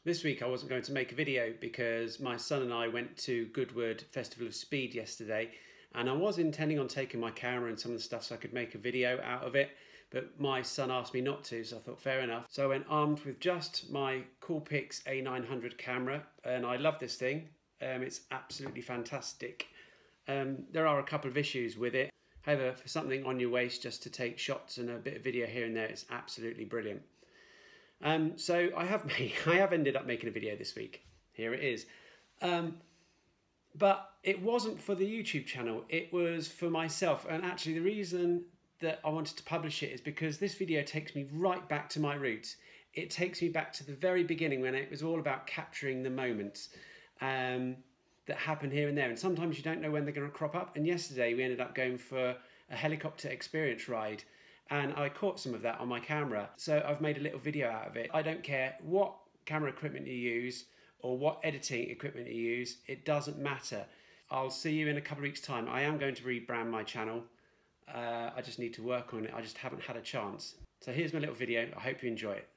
This week I wasn't going to make a video because my son and I went to Goodwood Festival of Speed yesterday, and I was intending on taking my camera and some of the stuff so I could make a video out of it, but my son asked me not to, so I thought fair enough. So I went armed with just my Coolpix A900 camera, and I love this thing. It's absolutely fantastic. There are a couple of issues with it. However, for something on your waist just to take shots and a bit of video here and there, it's absolutely brilliant. So I have ended up making a video this week. Here it is. But it wasn't for the YouTube channel, it was for myself. And actually the reason that I wanted to publish it is because this video takes me right back to my roots. It takes me back to the very beginning when it was all about capturing the moments that happen here and there. And sometimes you don't know when they're going to crop up. And yesterday we ended up going for a helicopter experience ride, and I caught some of that on my camera. So I've made a little video out of it. I don't care what camera equipment you use or what editing equipment you use, it doesn't matter. I'll see you in a couple of weeks' time. I am going to rebrand my channel. I just need to work on it. I just haven't had a chance. So here's my little video. I hope you enjoy it.